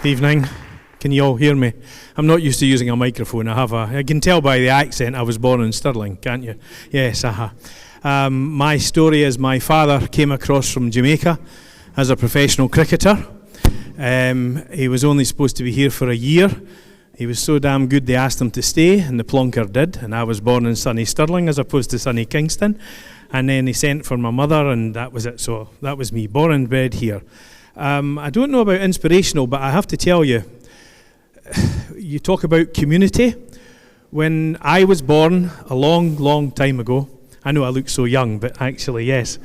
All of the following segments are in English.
Evening. Can you all hear me? I'm not used to using a microphone. I can tell by the accent I was born in Stirling, can't you? Yes, my story is my father came across from Jamaica as a professional cricketer. He was only supposed to be here for a year. He was so damn good they asked him to stay, and the plonker did, and I was born in sunny Stirling as opposed to sunny Kingston. And then he sent for my mother, and that was it. So that was me, born and bred here. I don't know about inspirational, but I have to tell you, you talk about community. When I was born a long, long time ago, I know I look so young, but actually, yes,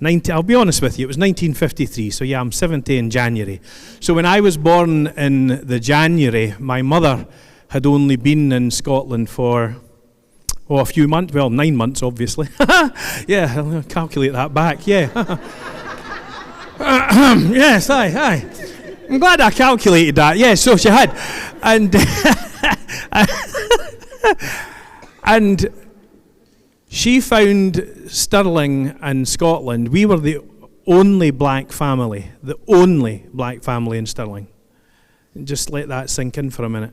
I'll be honest with you, it was 1953, so yeah, I'm 70 in January. So when I was born in the January, my mother had only been in Scotland for, a few months, 9 months, obviously. Yeah, I'll calculate that back, yeah. Yes, aye. I'm glad I calculated that, yeah, so she had. And she found Stirling and Scotland. We were the only black family in Stirling. Just let that sink in for a minute.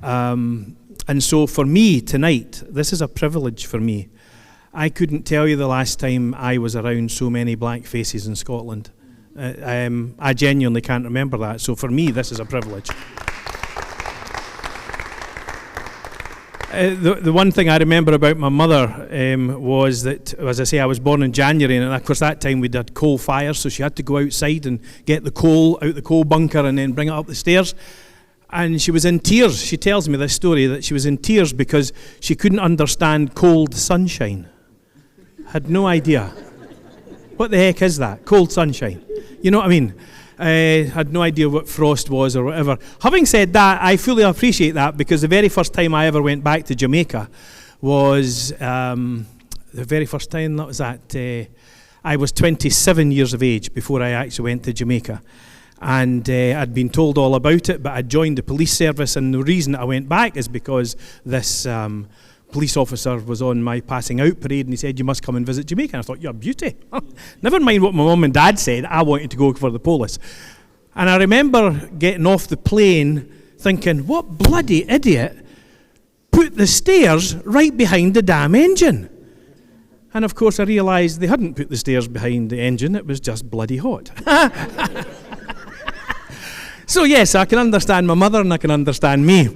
And so for me tonight, this is a privilege for me. I couldn't tell you the last time I was around so many black faces in Scotland. I genuinely can't remember that. So for me, this is a privilege. The one thing I remember about my mother was that, as I say, I was born in January, and of course that time we'd had coal fires, so she had to go outside and get the coal out the coal bunker and then bring it up the stairs. And she was in tears. She tells me this story, that she was in tears because she couldn't understand cold sunshine. Had no idea. What the heck is that? Cold sunshine. You know what I mean? Had no idea what frost was or whatever. Having said that, I fully appreciate that, because the very first time I ever went back to Jamaica was, I was 27 years of age before I actually went to Jamaica. And I'd been told all about it, but I'd joined the police service, and the reason I went back is because this police officer was on my passing out parade, and he said, "You must come and visit Jamaica." And I thought, "You're a beauty." Never mind what my mum and dad said, I wanted to go for the police. And I remember getting off the plane thinking, what bloody idiot put the stairs right behind the damn engine? And of course I realised they hadn't put the stairs behind the engine, it was just bloody hot. So yes, I can understand my mother and I can understand me.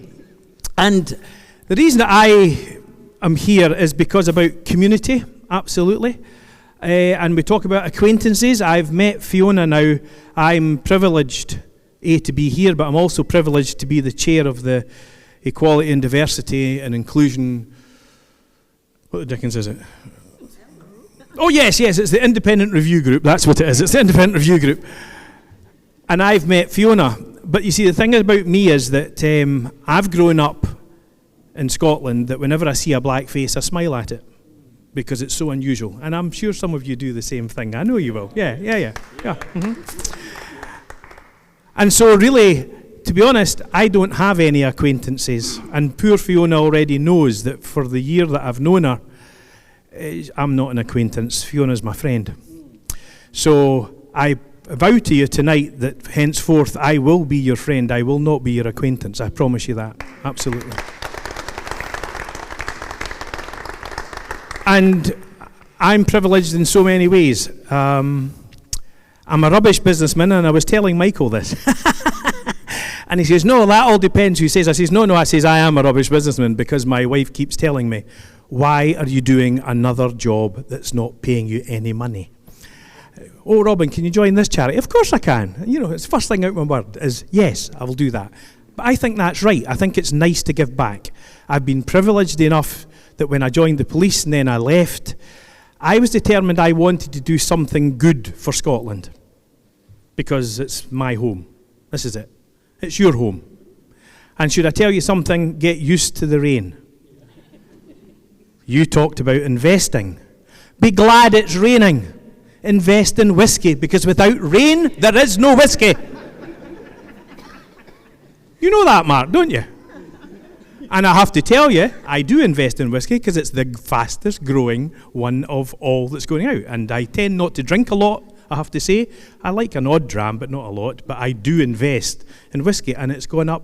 And the reason that I am here is because about community, absolutely. And we talk about acquaintances. I've met Fiona now. I'm privileged, to be here, but I'm also privileged to be the chair of the Equality and Diversity and Inclusion. What the dickens is it? Oh yes, it's the Independent Review Group. That's what it is. It's the Independent Review Group. And I've met Fiona. But you see, the thing about me is that I've grown up in Scotland that whenever I see a black face, I smile at it because it's so unusual. And I'm sure some of you do the same thing. I know you will. Yeah. Mm-hmm. And so really, to be honest, I don't have any acquaintances. And poor Fiona already knows that for the year that I've known her, I'm not an acquaintance. Fiona's my friend. So I vow to you tonight that henceforth I will be your friend. I will not be your acquaintance. I promise you that. Absolutely. And I'm privileged in so many ways. I'm a rubbish businessman, and I was telling Michael this. And he says, "No, that all depends who says." I says, No, I says, "I am a rubbish businessman because my wife keeps telling me, why are you doing another job that's not paying you any money? Oh, Robin, can you join this charity?" Of course I can. You know, it's the first thing out my word is, yes, I will do that. But I think that's right. I think it's nice to give back. I've been privileged enough that when I joined the police and then I left, I was determined I wanted to do something good for Scotland because it's my home. This is it. It's your home. And should I tell you something? Get used to the rain. You talked about investing. Be glad it's raining. Invest in whiskey, because without rain, there is no whiskey. You know that, Mark, don't you? And I have to tell you, I do invest in whiskey because it's the fastest growing one of all that's going out. And I tend not to drink a lot I have to say. I like an odd dram, but not a lot. But I do invest in whiskey, and it's gone up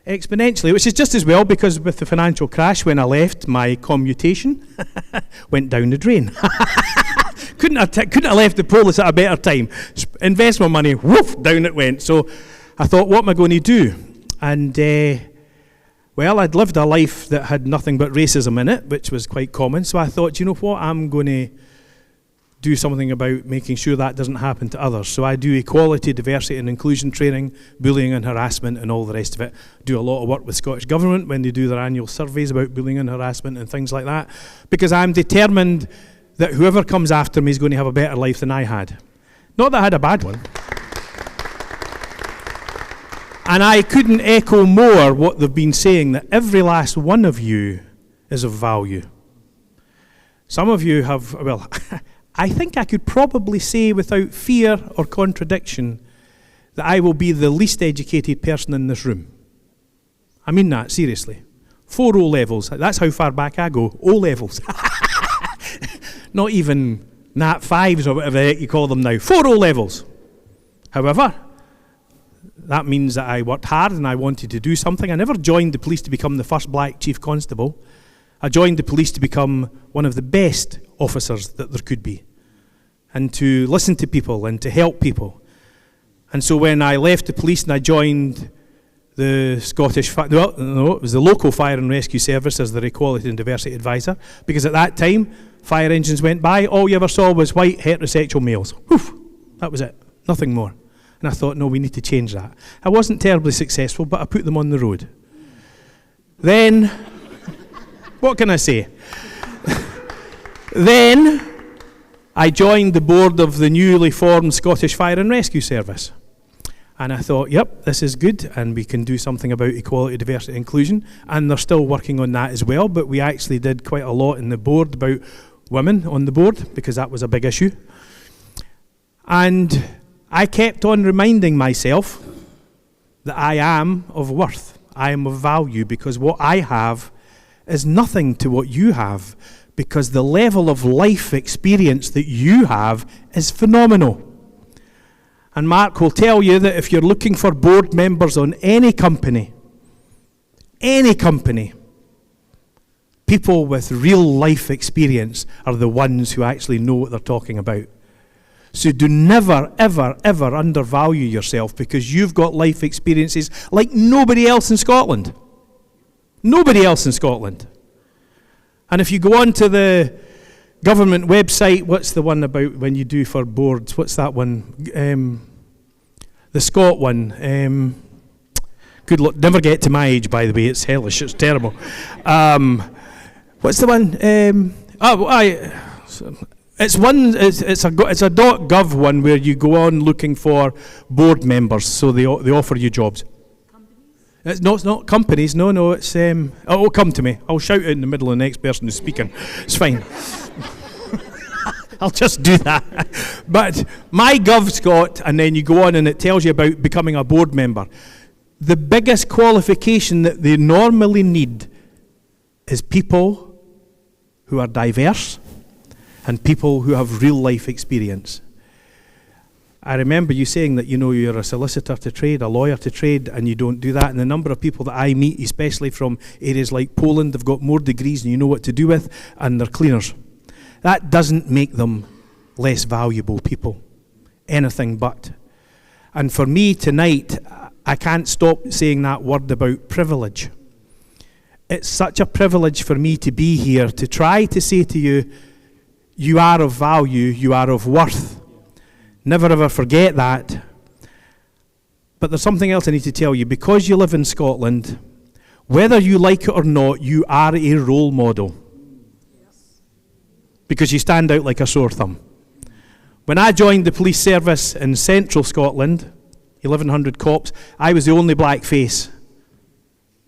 exponentially, which is just as well, because with the financial crash, when I left, my commutation went down the drain. Couldn't have left the polis at a better time. Invest my money, woof, down it went. So I thought, what am I going to do? And well, I'd lived a life that had nothing but racism in it, which was quite common. So I thought, you know what, I'm going to do something about making sure that doesn't happen to others. So I do equality, diversity and inclusion training, bullying and harassment and all the rest of it. Do a lot of work with Scottish Government when they do their annual surveys about bullying and harassment and things like that, because I'm determined that whoever comes after me is going to have a better life than I had. Not that I had a bad one. And I couldn't echo more what they've been saying, that every last one of you is of value. Some of you have, well, I think I could probably say without fear or contradiction that I will be the least educated person in this room. I mean that, seriously. 4 O-levels, that's how far back I go. O-levels. Not even Nat 5s or whatever the heck you call them now. 4 O-levels. However, that means that I worked hard and I wanted to do something. I never joined the police to become the first black chief constable. I joined the police to become one of the best officers that there could be, and to listen to people and to help people. And so when I left the police and I joined the it was the local fire and rescue service as their equality and diversity advisor, because at that time, fire engines went by, all you ever saw was white heterosexual males. Whew, that was it, nothing more. And I thought, no, we need to change that. I wasn't terribly successful, but I put them on the road. Then, what can I say? Then, I joined the board of the newly formed Scottish Fire and Rescue Service. And I thought, yep, this is good, and we can do something about equality, diversity, and inclusion. And they're still working on that as well, but we actually did quite a lot in the board about women on the board, because that was a big issue. And I kept on reminding myself that I am of worth. I am of value, because what I have is nothing to what you have, because the level of life experience that you have is phenomenal. And Mark will tell you that if you're looking for board members on any company, people with real life experience are the ones who actually know what they're talking about. So do never, ever, ever undervalue yourself, because you've got life experiences like nobody else in Scotland. Nobody else in Scotland. And if you go on to the government website, what's the one about when you do for boards? What's that one? The Scot one. Good luck. Never get to my age, by the way. It's hellish. It's terrible. What's the one? It's a .gov one where you go on looking for board members, so they offer you jobs. Companies? It's not companies. No. It's it'll come to me. I'll shout it in the middle of the next person who's speaking. It's fine. I'll just do that. But MyGov's got, and then you go on and it tells you about becoming a board member. The biggest qualification that they normally need is people who are diverse and people who have real life experience. I remember you saying that, you're a solicitor to trade, a lawyer to trade, and you don't do that. And the number of people that I meet, especially from areas like Poland, they've got more degrees than you know what to do with, and they're cleaners. That doesn't make them less valuable people. Anything but. And for me tonight, I can't stop saying that word about privilege. It's such a privilege for me to be here, to try to say to you, you are of value, you are of worth. Never ever forget that. But there's something else I need to tell you. Because you live in Scotland, whether you like it or not, you are a role model. Because you stand out like a sore thumb. When I joined the police service in central Scotland, 1,100 cops, I was the only black face.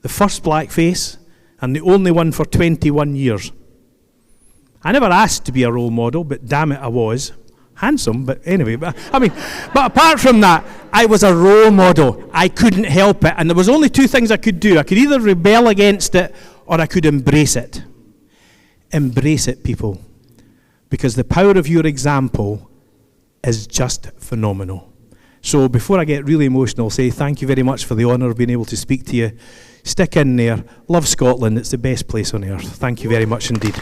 The first black face, and the only one for 21 years. I never asked to be a role model, but damn it, I was. Handsome, but anyway. But apart from that, I was a role model. I couldn't help it. And there was only 2 things I could do. I could either rebel against it, or I could embrace it. Embrace it, people. Because the power of your example is just phenomenal. So before I get really emotional, I'll say thank you very much for the honour of being able to speak to you. Stick in there. Love Scotland. It's the best place on earth. Thank you very much indeed.